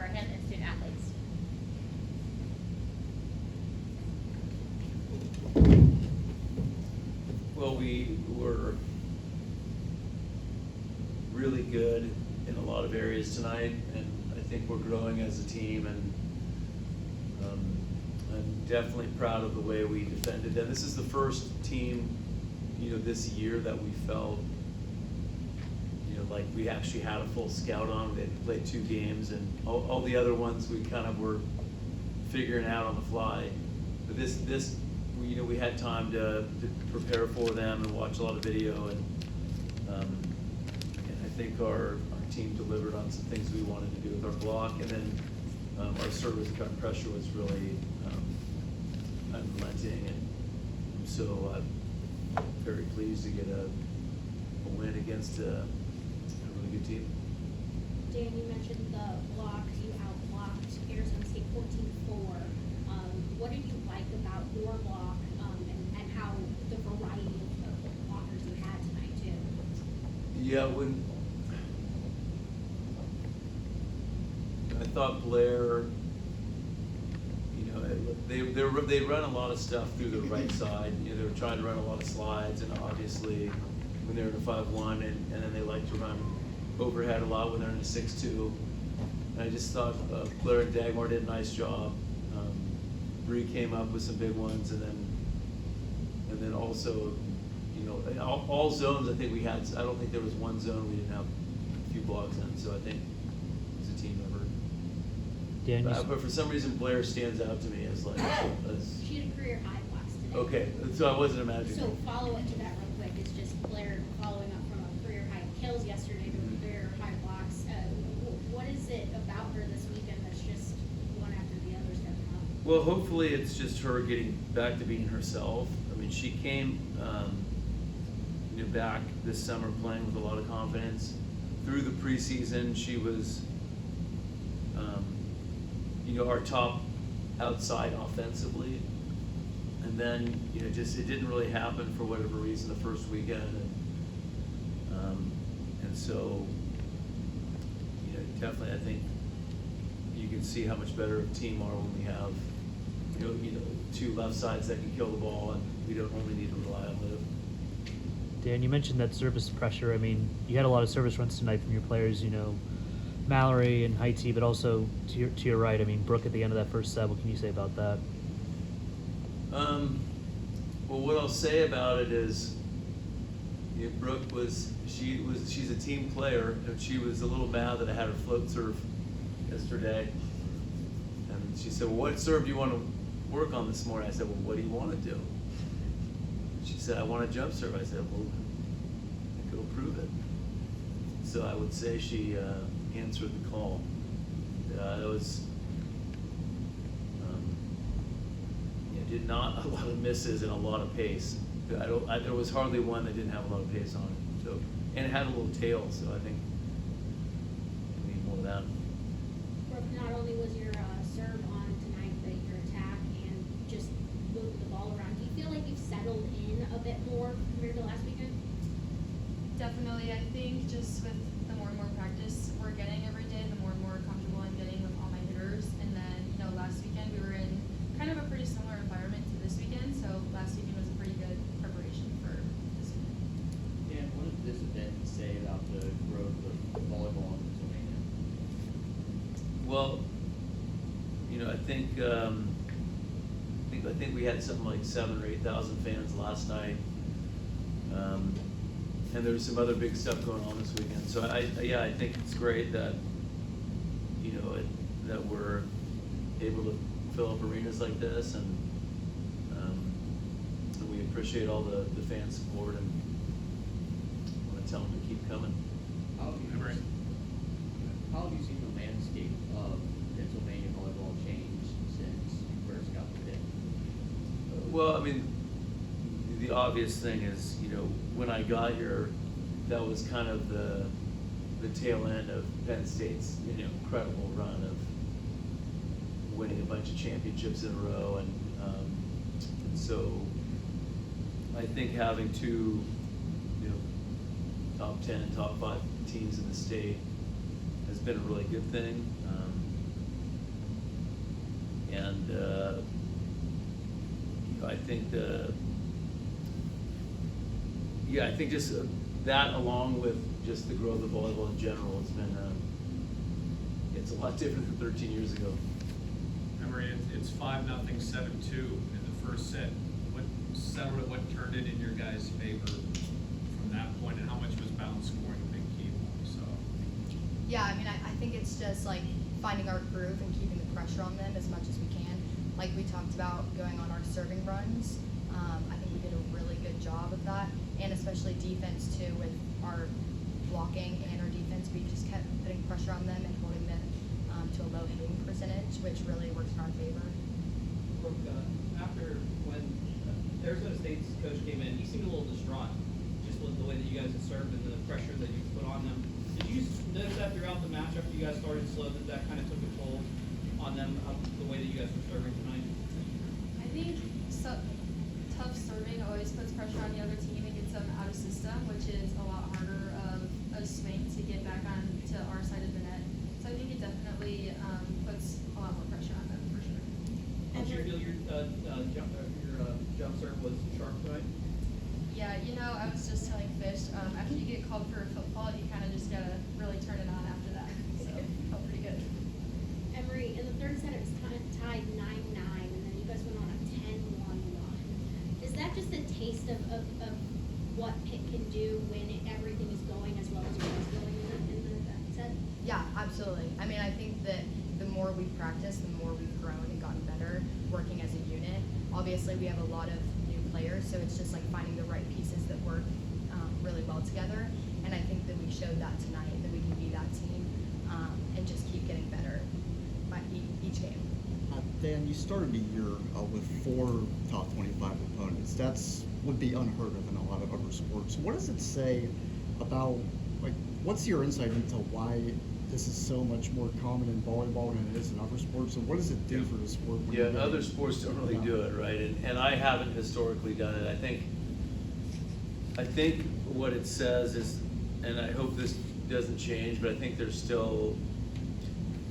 him and student athletes. Well, we were really good in a lot of areas tonight, and I think we're growing as a team, and I'm definitely proud of the way we defended them. This is the first team, this year that we felt, like we actually had a full scout on. They had played 2 games, and all the other ones we kind of were figuring out on the fly. But this we had time to prepare for them and watch a lot of video, and I think our team delivered on some things we wanted to do with our block, and then our service pressure was really unrelenting, and so I'm very pleased to get a win against a really good team. Dan, you mentioned the block. You out-blocked Arizona State 14-4. What did you like about your block and how the variety of blockers you had tonight, too? Yeah, when I thought Blair, they run a lot of stuff through the right side. They were trying to run a lot of slides, and obviously when they're in a 5-1, and then they like to run overhead a lot when they're in a 6-2. And I just thought Blair and Dagmar did a nice job. Bree came up with some big ones, and then also, all zones I think we had. I don't think there was one zone we didn't have a few blocks in. So I think it's a team effort. Dan, but for some reason, Blair stands out to me as like. She had a career high blocks today. Okay, so I wasn't imagining. So follow it to that real quick. It's just Blair following up from a career high kills yesterday to a career high blocks. What is it about her this weekend that's just one after the other stepping up? Well, hopefully it's just her getting back to being herself. I mean, she came back this summer playing with a lot of confidence. Through the preseason, she was, our top outside offensively. And then, it didn't really happen for whatever reason the first weekend. And so, definitely I think you can see how much better a team are when we have, 2 left sides that can kill the ball, and we don't only need to rely on Liv. Dan, you mentioned that service pressure. I mean, you had a lot of service runs tonight from your players, Mallory and Heitzy, but also to your right, I mean, Brooke at the end of that first set. What can you say about that? Well, what I'll say about it is, Brooke she's a team player, and she was a little mad that I had her float serve yesterday. And she said, well, what serve do you want to work on this morning? I said, well, what do you want to do? She said, I want a jump serve. I said, well, go prove it. So I would say she answered the call. It was, did not a lot of misses and a lot of pace. There was hardly one that didn't have a lot of pace on it. So, and it had a little tail, so I think we need more of that. Brooke, not only was your serve on tonight, but your attack and just moving the ball around. Do you feel like you've settled in a bit more compared to last weekend? Definitely. I think just with the more and more practice we're getting every day, the more and more comfortable I'm getting with all my hitters. And then, last weekend we were in kind of a pretty similar environment to this weekend, so last weekend was a pretty good preparation for this weekend. Dan, what does this event say about the growth of volleyball in Pennsylvania? Well, I think we had something like 7,000 or 8,000 fans last night, and there was some other big stuff going on this weekend. So I think it's great that that we're able to fill up arenas like this, and we appreciate all the fan support, and want to tell them to keep coming. How have you seen the landscape of Pennsylvania volleyball change since you first got to Pitt? Well, I mean, the obvious thing is, when I got here, that was kind of the tail end of Penn State's, incredible run of winning a bunch of championships in a row, and so I think having 2, top 10, top 5 teams in the state has been a really good thing. And I think I think just that, along with just the growth of volleyball in general, it's a lot different than 13 years ago. Emery, it's 5-0, 7-2 in the first set. What settled it? What turned it in your guys' favor from that point, and how much was balance scoring a big key? So. Yeah, I mean, I think it's just like finding our groove and keeping the pressure on them as much as we can. Like we talked about going on our serving runs. I think we did a really good job of that, and especially defense too, with our blocking and our defense. We just kept putting pressure on them and holding them to a low hitting percentage, which really works in our favor. Brooke, after when Arizona State's coach came in, he seemed a little distraught just with the way that you guys had served and the pressure that you put on them. Did you notice that throughout the match after you guys started slow that kind of took a toll on them, the way that you guys were serving tonight? I think tough serving always puts pressure on the other team and gets them out of system, which is a lot harder of a swing to get back on to our side of the net. So I think it definitely puts a lot more pressure on them for sure. Did you feel your jump serve was sharp tonight? Yeah, I was just telling Fish, after you get called for a football, you kind of just gotta really turn it on after that. So it felt pretty good. Emery, in the third set, it was tied 9-9, and then you guys went on a 10-1 run. Is that just a taste of what Pitt can do when everything is going as well as it was going in the set? Yeah, absolutely. I mean, I think that the more we practice, the more we've grown and gotten better working as a unit. Obviously, we have a lot of new players, so it's just like finding the right pieces that work really well together. And I think that we showed that tonight, that we can be that team and just keep getting better by each game. Dan, you started the year with 4 top 25 opponents. That's would be unheard of in a lot of other sports. What does it say about, like, what's your insight into why this is so much more common in volleyball than it is in other sports? And what does it do for the sport? when you Yeah, get- other sports don't really do it, right? And I haven't historically done it. I think what it says is, and I hope this doesn't change, but I think there's still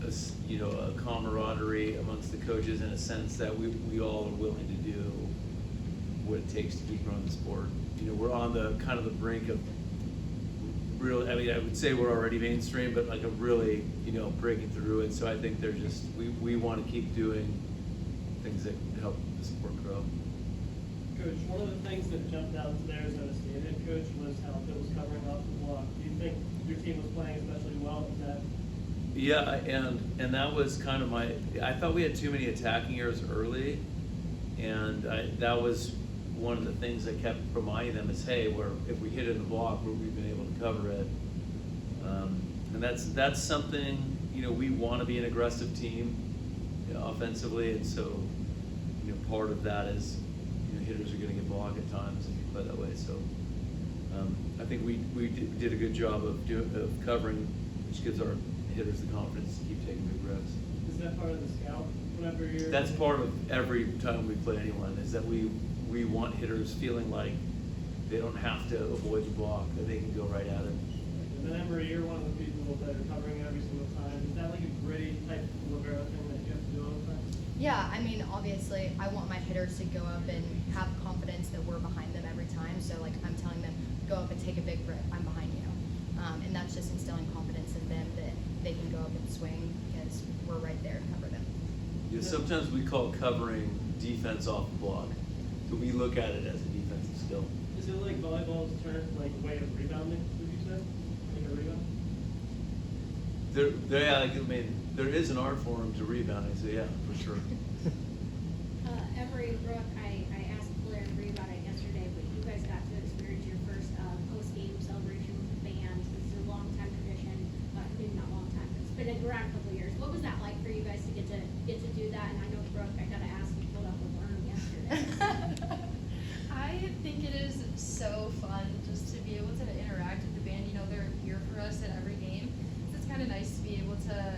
a camaraderie amongst the coaches in a sense that we all are willing to do what it takes to keep growing the sport. We're on the kind of the brink of really, I would say we're already mainstream, but like a really, breaking through. And so I think they're just, we want to keep doing things that help the sport grow. Coach, one of the things that jumped out to the Arizona State head coach was how Pitt was covering off the block. Do you think your team was playing especially well with that? Yeah, and that was kind of I thought we had too many attacking errors early, and that was one of the things I kept reminding them is, hey, if we hit it in the block, we've been able to cover it. And that's something, we want to be an aggressive team offensively, and so, part of that is, hitters are going to get blocked at times if you play that way. So I think we did a good job of covering, which gives our hitters the confidence to keep taking big reps. Is that part of the scout whenever you're... That's part of every time we play anyone, is that we want hitters feeling like they don't have to avoid the block, that they can go right at it. And then Emery, you're one of the people that are covering every single time. Is that like a gritty type of libero thing that you have to do all the time? Yeah, I mean, obviously, I want my hitters to go up and have confidence that we're behind them every time. So, like, I'm telling them, go up and take a big rip. I'm behind you. And that's just instilling confidence in them that they can go up and swing because we're right there to cover them. Yeah, sometimes we call covering defense off the block, so we look at it as a defensive skill. Is it like volleyball's turn, like a way of rebounding, would you say? Like a rebound? There is an art form to rebounding, so yeah, for sure. Emery, Brooke, I asked Blair and Bree about it yesterday, but you guys got to experience your first post-game celebration with the band. This is a long-time tradition, maybe not long time, but it's been around a couple of years. What was that like for you guys to get to do that? And I know, Brooke, I gotta ask, you pulled out the worm yesterday. I think it is so fun just to be able to interact with the band. They're here for us at every game. So it's kind of nice to be able to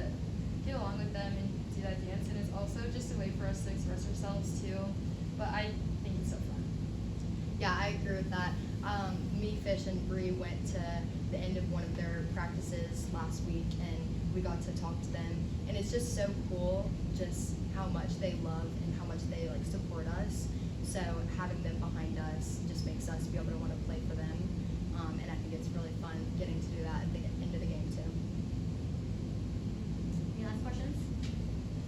get along with them and do that dance. And it's also just a way for us to express ourselves too. But I think it's so fun. Yeah, I agree with that. Me, Fish, and Bree went to the end of one of their practices last week, and we got to talk to them, and it's just so cool just how much they love and how much they like support us. So having them behind us